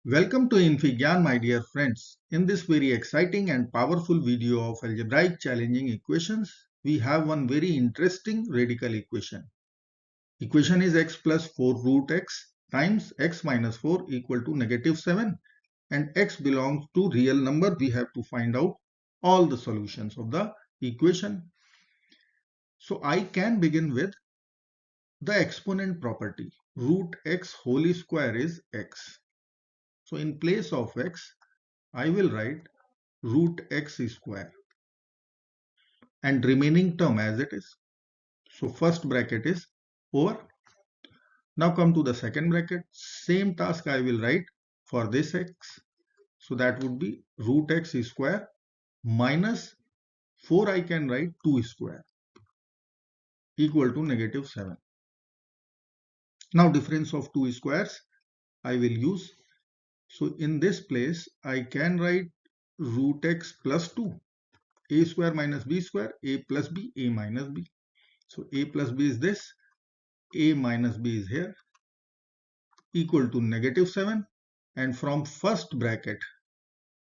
Welcome to Infigyan, my dear friends. In this very exciting and powerful video of algebraic challenging equations, we have one very interesting radical equation. Equation is x plus 4 root x times x minus 4 equal to negative 7, and x belongs to real number. We have to find out all the solutions of the equation. So I can begin with the exponent property. Root x whole square is x. So in place of x, I will write root x square and remaining term as it is. So first bracket is over. Now come to the second bracket. Same task I will write for this x. So that would be root x square minus 4 I can write 2 square equal to negative 7. Now difference of 2 squares I will use. So in this place I can write root x plus 2. A square minus b square, a plus b, a minus b. So a plus b is this, a minus b is here, equal to negative 7, and from first bracket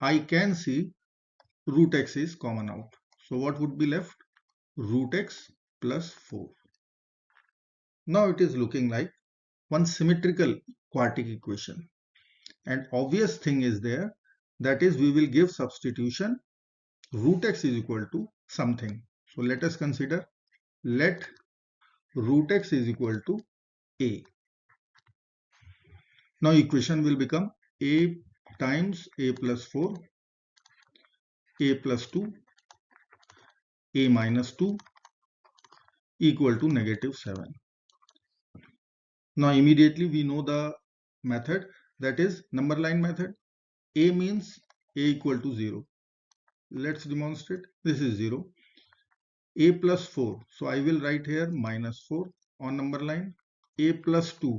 I can see root x is common out. So what would be left? Root x plus 4. Now it is looking like one symmetrical quartic equation, and obvious thing is there, that is we will give substitution. Root x is equal to something. So let us consider, let root x is equal to a. Now equation will become a times a plus 4, a plus 2, a minus 2 equal to negative 7. Now immediately we know the method, that is number line method. A means a equal to 0. Let's demonstrate. This is 0. A plus 4. So I will write here minus 4 on number line. A plus 2.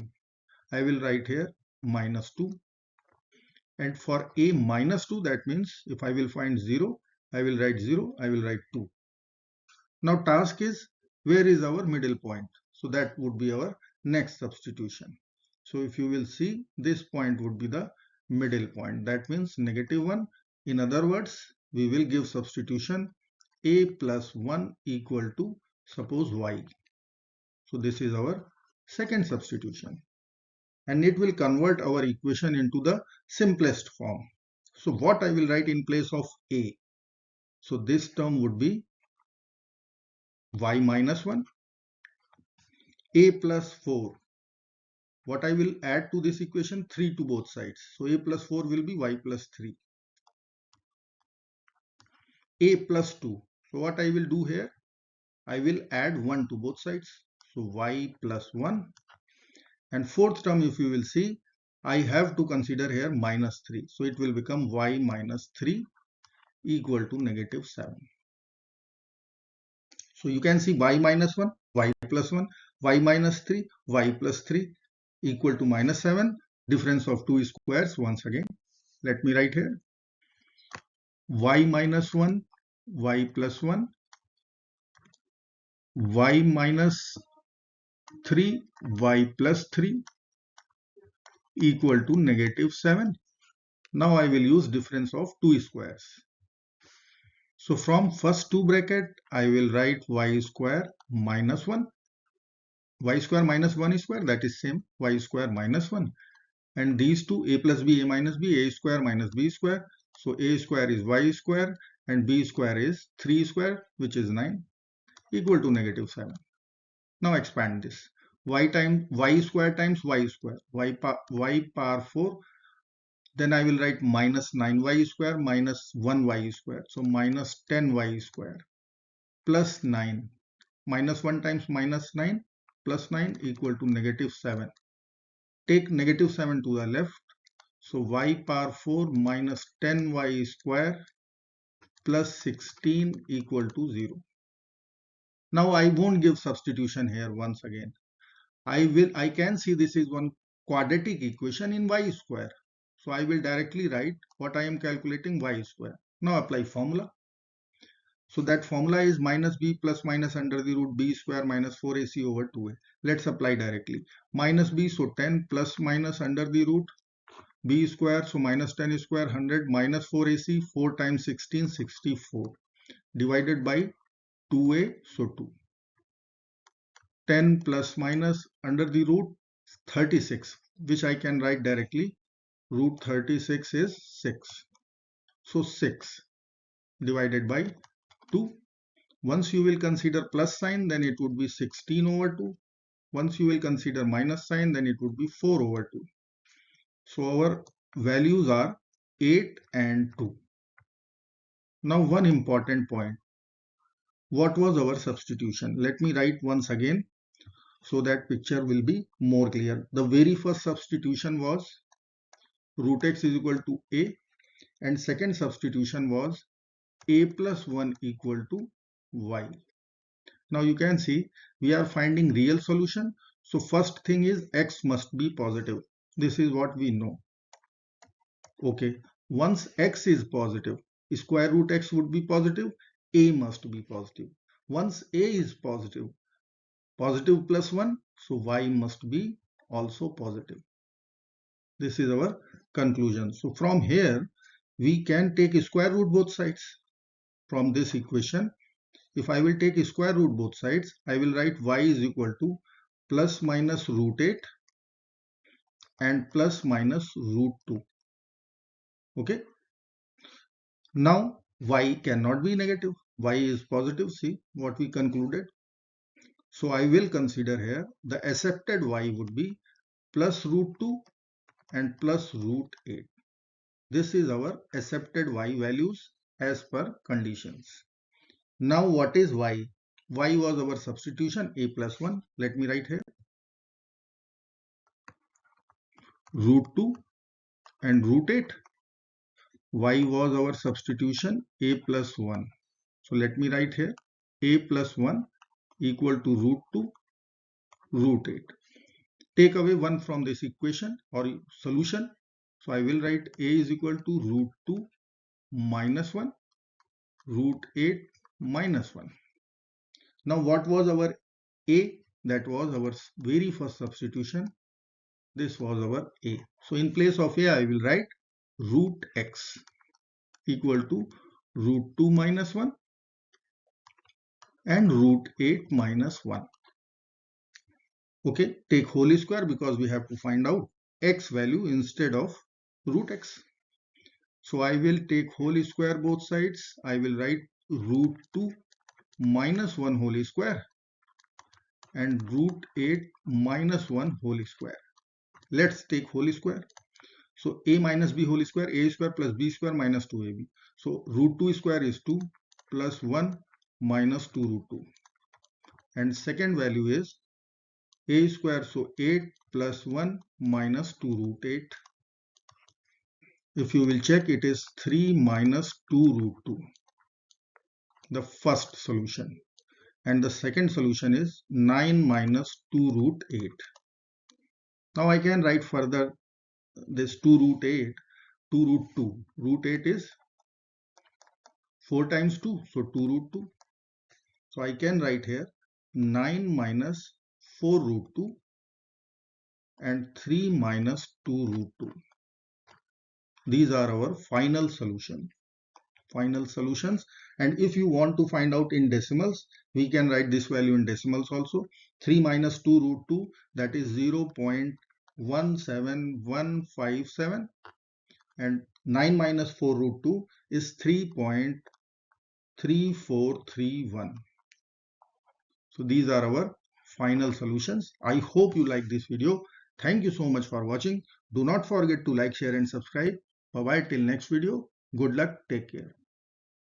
I will write here minus 2. And for a minus 2, that means if I will find 0, I will write 0, I will write 2. Now task is, where is our middle point? So that would be our next substitution. So if you will see, this point would be the middle point. That means negative 1. In other words, we will give substitution a plus 1 equal to suppose y. So this is our second substitution. And it will convert our equation into the simplest form. So what I will write in place of a? So this term would be y minus 1, a plus 4. What I will add to this equation? 3 to both sides. So a plus 4 will be y plus 3. A plus 2. So what I will do here? I will add 1 to both sides. So y plus 1. And fourth term, if you will see, I have to consider here minus 3. So it will become y minus 3 equal to negative 7. So you can see y minus 1, y plus 1, y minus 3, y plus 3 equal to minus 7. Difference of 2 squares once again. Let me write here. Y minus 1, y plus 1, y minus 3, y plus 3 equal to negative 7. Now I will use difference of 2 squares. So from first 2 bracket, I will write y square minus 1. Y square minus 1 square, that is same, y square minus 1. And these two, a plus b, a minus b, a square minus b square. So a square is y square and b square is 3 square, which is 9, equal to negative 7. Now expand this. Y square times y square, y power 4. Then I will write minus 9y square minus 1y square. So minus 10y square plus 9. Minus 1 times minus 9 plus 9 equal to negative 7. Take negative 7 to the left. So y power 4 minus 10y square plus 16 equal to 0. Now I won't give substitution here once again. I can see this is one quadratic equation in y square. So I will directly write what I am calculating, y square. Now apply formula. So that formula is minus b plus minus under the root b square minus 4ac over 2a. Let's apply directly. Minus b, so 10 plus minus under the root b square, so minus 10 square 100, minus 4ac, 4 times 16, 64, divided by 2a, so 2. 10 plus minus under the root 36, which I can write directly. Root 36 is 6. So 6 divided by 2. Once you will consider plus sign, then it would be 16 over 2. Once you will consider minus sign, then it would be 4 over 2. So our values are 8 and 2. Now one important point. What was our substitution? Let me write once again so that picture will be more clear. The very first substitution was root x is equal to a, and second substitution was a plus 1 equal to y. Now you can see we are finding real solution. So first thing is x must be positive. This is what we know. Okay, once x is positive, square root x would be positive, a must be positive. Once a is positive, positive plus 1, so y must be also positive. This is our conclusion. So from here, we can take square root both sides. From this equation, if I will take square root both sides, I will write y is equal to plus minus root 8 and plus minus root 2. Okay. Now y cannot be negative. Y is positive. See what we concluded. So I will consider here the accepted y would be plus root 2 and plus root 8. This is our accepted y values as per conditions. Now what is y? Y was our substitution a plus 1. Let me write here. Root 2 and root 8. Y was our substitution a plus 1. So let me write here a plus 1 equal to root 2 root 8. Take away 1 from this equation or solution. So I will write a is equal to root 2 minus 1 root 8 minus 1. Now what was our a? That was our very first substitution. This was our a. So in place of a, I will write root x equal to root 2 minus 1 and root 8 minus 1. Okay, take whole square because we have to find out x value instead of root x. So I will take whole square both sides. I will write root 2 minus 1 whole square and root 8 minus 1 whole square. Let's take whole square. So a minus b whole square, a square plus b square minus 2ab. So root 2 square is 2 plus 1 minus 2 root 2. And second value is a square, so 8 plus 1 minus 2 root 8. If you will check, it is 3 minus 2 root 2. The first solution. And the second solution is 9 minus 2 root 8. Now I can write further this 2 root 8, 2 root 2. Root 8 is 4 times 2, so 2 root 2. So I can write here 9 minus 4 root 2 and 3 minus 2 root 2. These are our final solutions. And if you want to find out in decimals, we can write this value in decimals also. 3 minus 2 root 2, that is 0.17157, and 9 minus 4 root 2 is 3.3431. So these are our final solutions. I hope you like this video. Thank you so much for watching. Do not forget to like, share and subscribe. Bye bye till next video. Good luck. Take care.